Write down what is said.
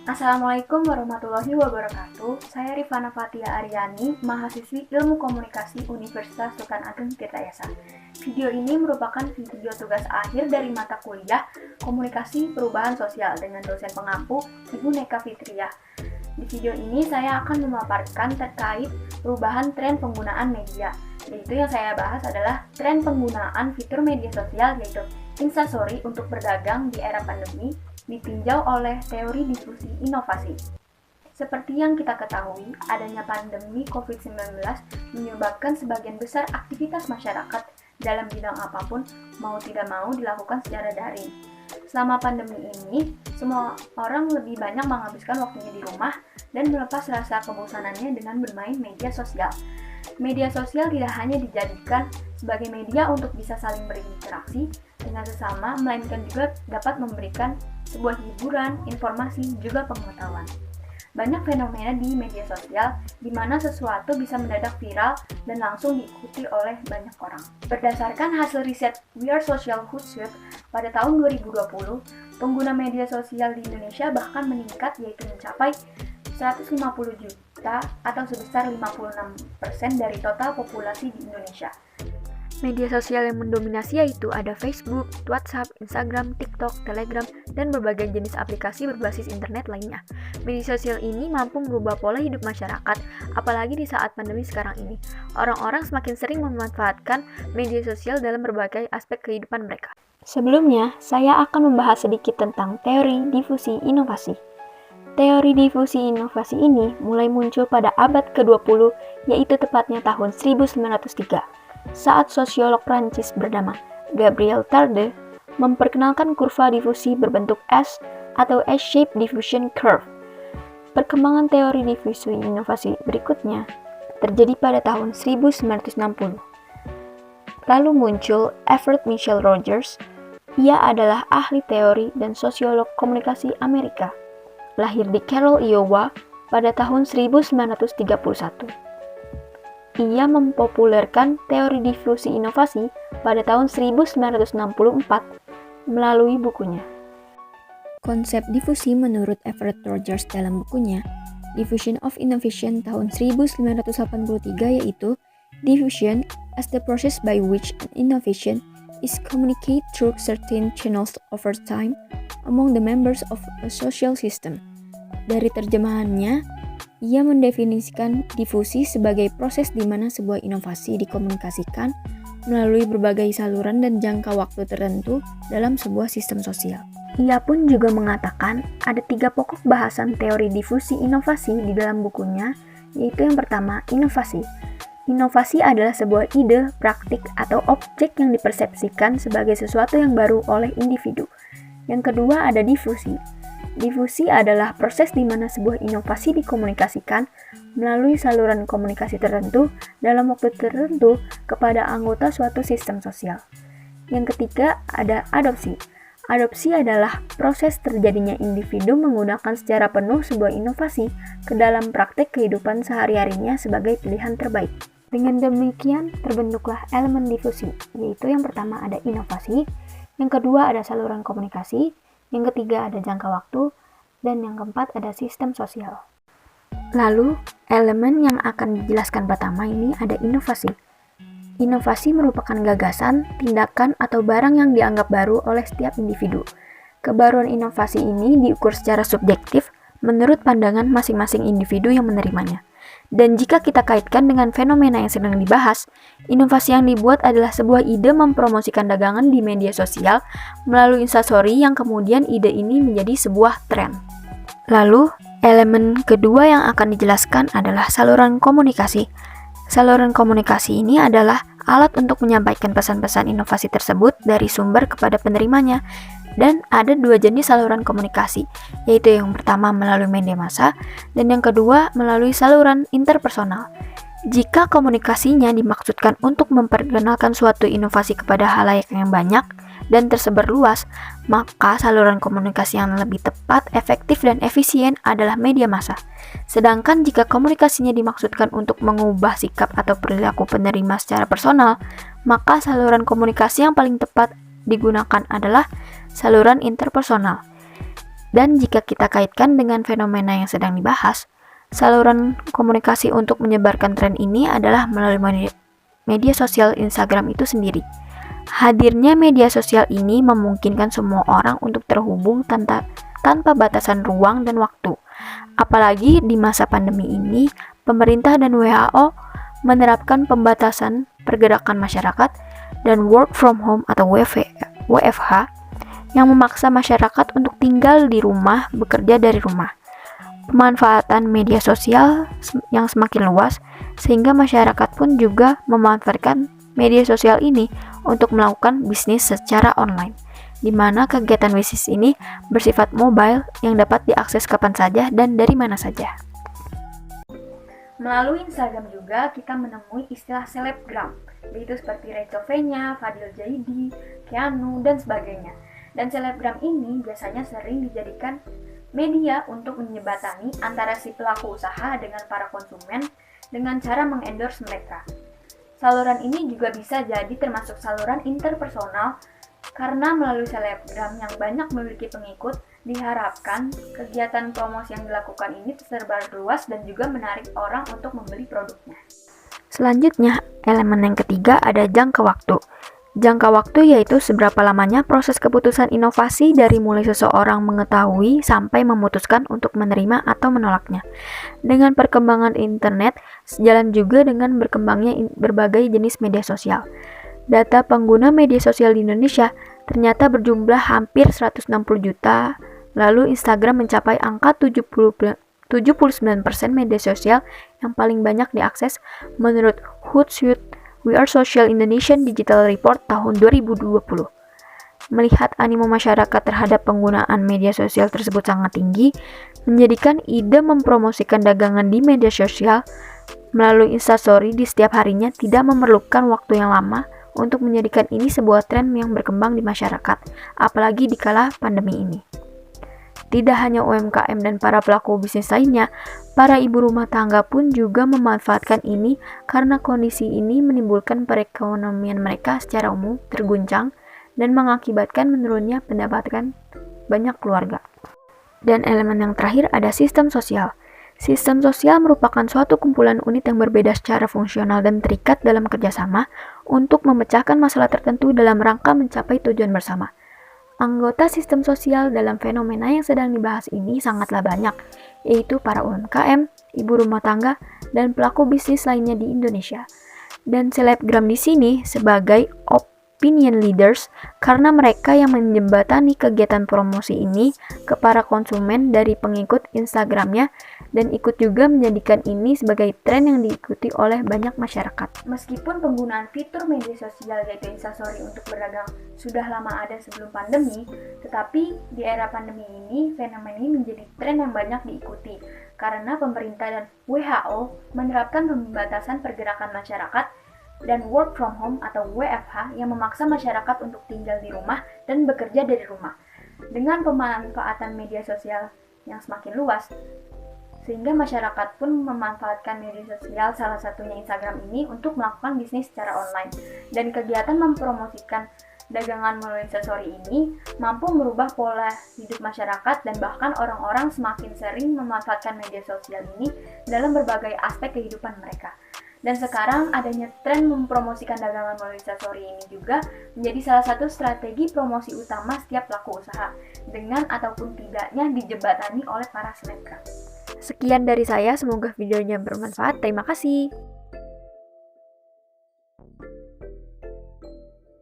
Assalamualaikum warahmatullahi wabarakatuh. Saya Rifana Fatia Aryani, mahasiswi Ilmu Komunikasi Universitas Sultan Ageng Tirtayasa. Video ini merupakan video tugas akhir dari mata kuliah Komunikasi Perubahan Sosial dengan dosen pengampu Ibu Neka Fitriah. Di video ini saya akan memaparkan terkait perubahan tren penggunaan media. Yaitu yang saya bahas adalah tren penggunaan fitur media sosial yaitu Instastory untuk berdagang di era pandemi ditinjau oleh teori difusi inovasi. Seperti yang kita ketahui, adanya pandemi COVID-19 menyebabkan sebagian besar aktivitas masyarakat dalam bidang apapun mau tidak mau dilakukan secara daring. Selama pandemi ini, semua orang lebih banyak menghabiskan waktunya di rumah dan melepas rasa kebosanannya dengan bermain media sosial. Media sosial tidak hanya dijadikan sebagai media untuk bisa saling berinteraksi dengan sesama, melainkan juga dapat memberikan sebuah hiburan, informasi, juga pengetahuan. Banyak fenomena di media sosial di mana sesuatu bisa mendadak viral dan langsung diikuti oleh banyak orang. Berdasarkan hasil riset We Are Social Hootsuite pada tahun 2020, pengguna media sosial di Indonesia bahkan meningkat yaitu mencapai 150 juta atau sebesar 56% dari total populasi di Indonesia. Media sosial yang mendominasi yaitu ada Facebook, WhatsApp, Instagram, TikTok, Telegram, dan berbagai jenis aplikasi berbasis internet lainnya. Media sosial ini mampu merubah pola hidup masyarakat, apalagi di saat pandemi sekarang ini. Orang-orang semakin sering memanfaatkan media sosial dalam berbagai aspek kehidupan mereka. Sebelumnya, saya akan membahas sedikit tentang teori difusi inovasi. Teori difusi inovasi ini mulai muncul pada abad ke-20, yaitu tepatnya tahun 1903. Saat sosiolog Prancis bernama Gabriel Tarde memperkenalkan kurva difusi berbentuk S atau S-shaped diffusion curve. Perkembangan teori difusi inovasi berikutnya terjadi pada tahun 1960. Lalu muncul Everett Michel Rogers. Ia adalah ahli teori dan sosiolog komunikasi Amerika. Lahir di Carroll, Iowa pada tahun 1931. Ia mempopulerkan teori difusi inovasi pada tahun 1964 melalui bukunya. Konsep difusi menurut Everett Rogers dalam bukunya Diffusion of Innovation tahun 1983 yaitu diffusion as the process by which an innovation is communicated through certain channels over time among the members of a social system. Dari terjemahannya, ia mendefinisikan difusi sebagai proses di mana sebuah inovasi dikomunikasikan melalui berbagai saluran dan jangka waktu tertentu dalam sebuah sistem sosial. Ia pun juga mengatakan ada 3 pokok bahasan teori difusi inovasi di dalam bukunya, yaitu yang pertama, inovasi. Inovasi adalah sebuah ide, praktik, atau objek yang dipersepsikan sebagai sesuatu yang baru oleh individu. Yang kedua ada difusi. Difusi adalah proses di mana sebuah inovasi dikomunikasikan melalui saluran komunikasi tertentu dalam waktu tertentu kepada anggota suatu sistem sosial. Yang ketiga ada adopsi. Adopsi adalah proses terjadinya individu menggunakan secara penuh sebuah inovasi ke dalam praktek kehidupan sehari-harinya sebagai pilihan terbaik. Dengan demikian terbentuklah elemen difusi, yaitu yang pertama ada inovasi, yang kedua ada saluran komunikasi, yang ketiga ada jangka waktu, dan yang keempat ada sistem sosial. Lalu, elemen yang akan dijelaskan pertama ini ada inovasi. Inovasi merupakan gagasan, tindakan, atau barang yang dianggap baru oleh setiap individu. Kebaruan inovasi ini diukur secara subjektif menurut pandangan masing-masing individu yang menerimanya. Dan jika kita kaitkan dengan fenomena yang sedang dibahas, inovasi yang dibuat adalah sebuah ide mempromosikan dagangan di media sosial melalui Instastory yang kemudian ide ini menjadi sebuah tren. Lalu, elemen kedua yang akan dijelaskan adalah saluran komunikasi. Saluran komunikasi ini adalah alat untuk menyampaikan pesan-pesan inovasi tersebut dari sumber kepada penerimanya. Dan ada 2 jenis saluran komunikasi, yaitu yang pertama melalui media massa, dan yang kedua melalui saluran interpersonal. Jika komunikasinya dimaksudkan untuk memperkenalkan suatu inovasi kepada halayak yang banyak dan tersebar luas, maka saluran komunikasi yang lebih tepat, efektif, dan efisien adalah media massa. Sedangkan jika komunikasinya dimaksudkan untuk mengubah sikap atau perilaku penerima secara personal, maka saluran komunikasi yang paling tepat digunakan adalah saluran interpersonal. Dan jika kita kaitkan dengan fenomena yang sedang dibahas, saluran komunikasi untuk menyebarkan tren ini adalah melalui media sosial Instagram itu sendiri. Hadirnya media sosial ini memungkinkan semua orang untuk terhubung tanpa batasan ruang dan waktu. Apalagi di masa pandemi ini, pemerintah dan WHO menerapkan pembatasan pergerakan masyarakat dan work from home atau WFH yang memaksa masyarakat untuk tinggal di rumah, bekerja dari rumah. Pemanfaatan media sosial yang semakin luas, sehingga masyarakat pun juga memanfaatkan media sosial ini untuk melakukan bisnis secara online, di mana kegiatan bisnis ini bersifat mobile yang dapat diakses kapan saja dan dari mana saja. Melalui Instagram juga kita menemui istilah selebgram, yaitu seperti Rachel Fenya, Fadil Jaidi, Keanu, dan sebagainya. Dan selebgram ini biasanya sering dijadikan media untuk menjembatani antara si pelaku usaha dengan para konsumen dengan cara mengendorse mereka. Saluran ini juga bisa jadi termasuk saluran interpersonal karena melalui selebgram yang banyak memiliki pengikut, diharapkan kegiatan promosi yang dilakukan ini tersebar luas dan juga menarik orang untuk membeli produknya. Selanjutnya, elemen yang ketiga ada jangka waktu. Jangka waktu yaitu seberapa lamanya proses keputusan inovasi dari mulai seseorang mengetahui sampai memutuskan untuk menerima atau menolaknya. Dengan perkembangan internet, sejalan juga dengan berkembangnya berbagai jenis media sosial. Data pengguna media sosial di Indonesia ternyata berjumlah hampir 160 juta, lalu Instagram mencapai angka 79% media sosial yang paling banyak diakses menurut Hootsuite We Are Social Indonesian Digital Report tahun 2020. Melihat animo masyarakat terhadap penggunaan media sosial tersebut sangat tinggi, menjadikan ide mempromosikan dagangan di media sosial melalui Instastory di setiap harinya tidak memerlukan waktu yang lama untuk menjadikan ini sebuah tren yang berkembang di masyarakat, apalagi di kala pandemi ini. Tidak hanya UMKM dan para pelaku bisnis lainnya, para ibu rumah tangga pun juga memanfaatkan ini karena kondisi ini menimbulkan perekonomian mereka secara umum terguncang dan mengakibatkan menurunnya pendapatan banyak keluarga. Dan elemen yang terakhir ada sistem sosial. Sistem sosial merupakan suatu kumpulan unit yang berbeda secara fungsional dan terikat dalam kerjasama untuk memecahkan masalah tertentu dalam rangka mencapai tujuan bersama. Anggota sistem sosial dalam fenomena yang sedang dibahas ini sangatlah banyak, yaitu para UMKM, ibu rumah tangga, dan pelaku bisnis lainnya di Indonesia. Dan selebgram di sini sebagai opinion leaders karena mereka yang menjembatani kegiatan promosi ini ke para konsumen dari pengikut Instagramnya dan ikut juga menjadikan ini sebagai tren yang diikuti oleh banyak masyarakat. Meskipun penggunaan fitur media sosial yaitu Instastory untuk berdagang sudah lama ada sebelum pandemi, tetapi di era pandemi ini fenomena ini menjadi tren yang banyak diikuti karena pemerintah dan WHO menerapkan pembatasan pergerakan masyarakat dan work from home atau WFH yang memaksa masyarakat untuk tinggal di rumah dan bekerja dari rumah. Dengan pemanfaatan media sosial yang semakin luas, sehingga masyarakat pun memanfaatkan media sosial, salah satunya Instagram ini, untuk melakukan bisnis secara online. Dan kegiatan mempromosikan dagangan melalui Instastory ini mampu merubah pola hidup masyarakat dan bahkan orang-orang semakin sering memanfaatkan media sosial ini dalam berbagai aspek kehidupan mereka. Dan sekarang adanya tren mempromosikan dagangan melalui Instastory ini juga menjadi salah satu strategi promosi utama setiap pelaku usaha, dengan ataupun tidaknya dijembatani oleh para selebgram. Sekian dari saya, semoga videonya bermanfaat. Terima kasih.